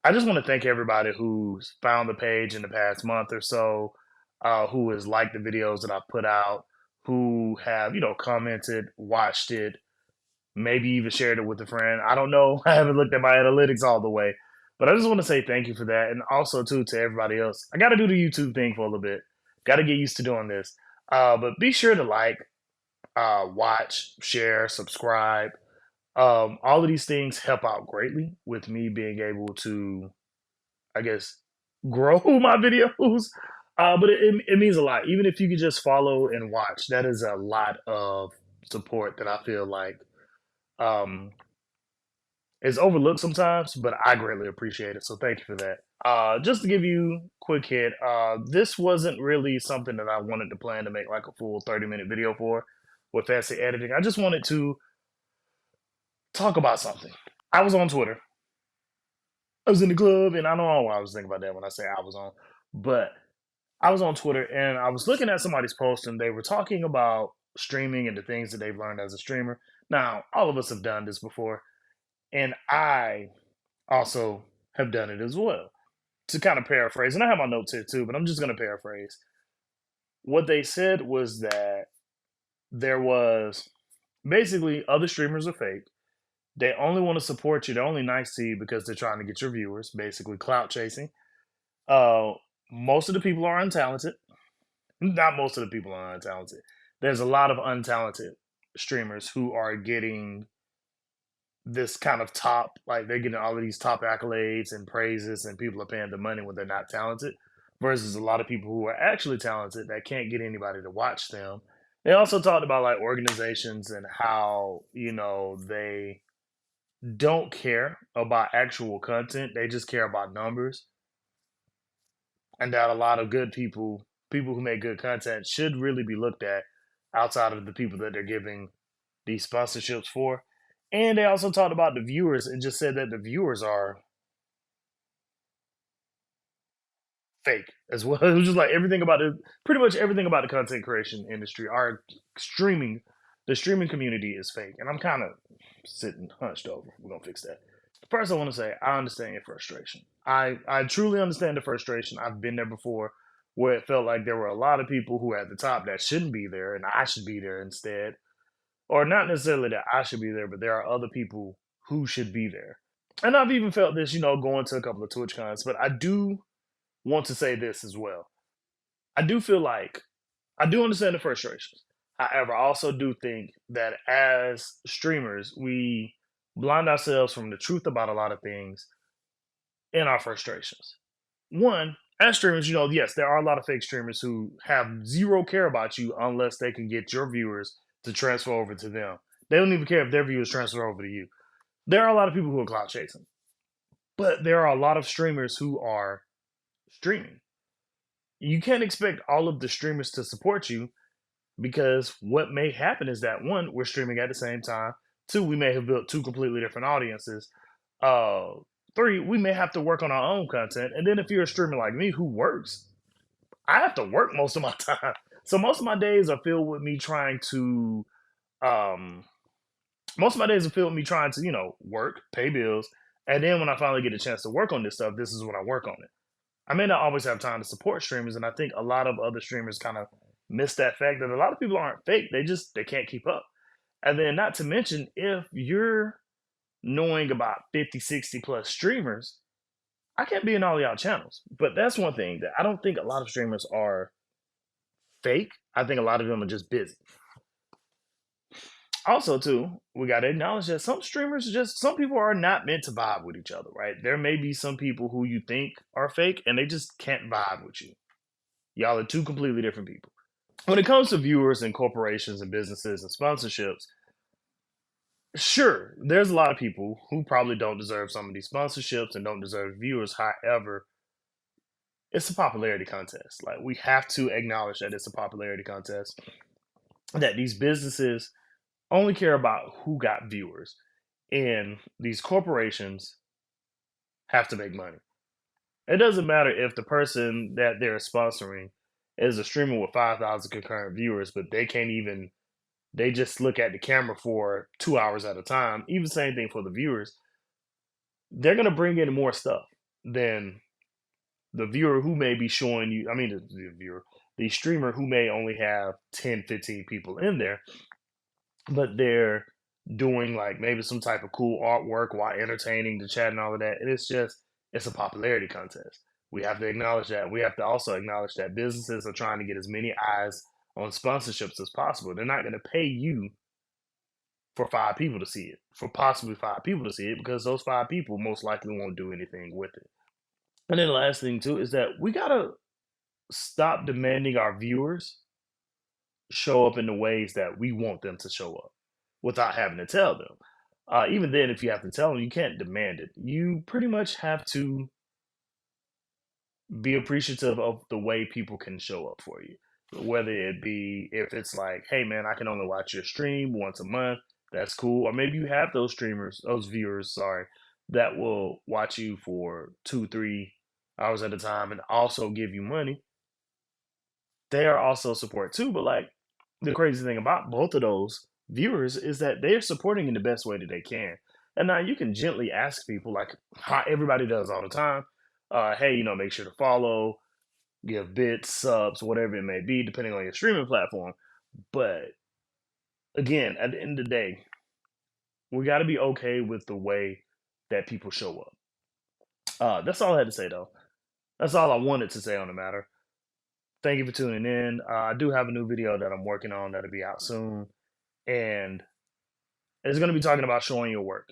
I just want to thank everybody who's found the page in the past month or so, who has liked the videos that I've put out, who have, commented, watched it, maybe even shared it with a friend. I don't know. I haven't looked at my analytics all the way, but I just want to say thank you for that. And also, too, to everybody else. I got to do the YouTube thing for a little bit. Got to get used to doing this. But be sure to like, watch, share, subscribe. All of these things help out greatly with me being able to, I guess, grow my videos. But it means a lot. Even if you could just follow and watch, that is a lot of support that I feel like um, is overlooked sometimes, but I greatly appreciate it. So thank you for that. Just to give you a quick hit, this wasn't really something that I wanted to plan to make like a full 30-minute video for with fancy editing. I just wanted to talk about something. I was on Twitter. I was in the club, and I don't know why I was thinking about that when I say I was on, but I was on Twitter and I was looking at somebody's post and they were talking about streaming and the things that they've learned as a streamer. Now, all of us have done this before, and I also have done it as well. To kind of paraphrase, and I have my notes here too, but I'm just going to paraphrase. What they said was that there was basically other streamers are fake. They only want to support you. They're only nice to you because they're trying to get your viewers, basically clout chasing. Uh, Most of the people are untalented. Not most of the people are untalented. There's a lot of untalented streamers who are getting this kind of top, like they're getting all of these top accolades and praises, and people are paying the money when they're not talented, versus a lot of people who are actually talented that can't get anybody to watch them. They also talked about like organizations and how, they don't care about actual content, they just care about numbers, and that a lot of good people who make good content, should really be looked at outside of the people that they're giving these sponsorships for. And they also talked about the viewers and just said that the viewers are fake as well. It was just like everything about it, pretty much everything about the content creation industry, our streaming, the streaming community is fake. And I'm kind of sitting hunched over. We're gonna fix that. First, I want to say I understand your frustration. I truly understand the frustration. I've been there before, where it felt like there were a lot of people who were at the top that shouldn't be there, and I should be there instead. Or not necessarily that I should be there, but there are other people who should be there. And I've even felt this, going to a couple of Twitch cons. But I do want to say this as well. I do feel like I do understand the frustrations. However, I also do think that as streamers, we blind ourselves from the truth about a lot of things in our frustrations. One, as streamers, yes, there are a lot of fake streamers who have zero care about you unless they can get your viewers to transfer over to them. They don't even care if their viewers transfer over to you. There are a lot of people who are cloud chasing, but there are a lot of streamers who are streaming. You can't expect all of the streamers to support you, because what may happen is that one, we're streaming at the same time. Two, we may have built two completely different audiences. Uh, Three, we may have to work on our own content. And then if you're a streamer like me who works, I have to work most of my time. So um most of my days are filled with me trying to, work, pay bills, and then when I finally get a chance to work on this stuff, this is when I work on it. I may not always have time to support streamers, and I think a lot of other streamers kind of miss that fact that a lot of people aren't fake. They can't keep up. And then not to mention, if you're knowing about 50, 60 plus streamers, I can't be in all y'all channels. But that's one thing that I don't think a lot of streamers are fake. I think a lot of them are just busy. Also, too, we got to acknowledge that some people are not meant to vibe with each other, right? There may be some people who you think are fake and they just can't vibe with you. Y'all are two completely different people. When it comes to viewers and corporations and businesses and sponsorships, sure, there's a lot of people who probably don't deserve some of these sponsorships and don't deserve viewers. However, it's a popularity contest. Like, we have to acknowledge that it's a popularity contest, that these businesses only care about who got viewers, and these corporations have to make money. It doesn't matter if the person that they're sponsoring is a streamer with 5,000 concurrent viewers, but they just look at the camera for 2 hours at a time. Even same thing for the viewers. They're going to bring in more stuff. then the viewer who may be showing you, I mean, the viewer, the streamer who may only have 10, 15 people in there, but they're doing like maybe some type of cool artwork while entertaining the chat and all of that. And it's a popularity contest. We have to acknowledge that. We have to also acknowledge that businesses are trying to get as many eyes on sponsorships as possible. They're not going to pay you for 5 people to see it, for possibly 5 people to see it, because those 5 people most likely won't do anything with it. And then the last thing too is that we gotta stop demanding our viewers show up in the ways that we want them to show up without having to tell them. Even then, if you have to tell them, you can't demand it. You pretty much have to be appreciative of the way people can show up for you. Whether it be if it's like, hey man, I can only watch your stream once a month, that's cool. Or maybe you have those streamers, those viewers, sorry, that will watch you for 2, 3 hours at a time and also give you money. They are also support too. But like the crazy thing about both of those viewers is that they're supporting in the best way that they can. And now you can gently ask people, like how everybody does all the time, hey, make sure to follow, give bits, subs, whatever it may be, depending on your streaming platform. But again, at the end of the day, we got to be okay with the way that people show up. That's all I had to say, though. That's all I wanted to say on the matter. Thank you for tuning in. I do have a new video that I'm working on that'll be out soon, and it's going to be talking about showing your work.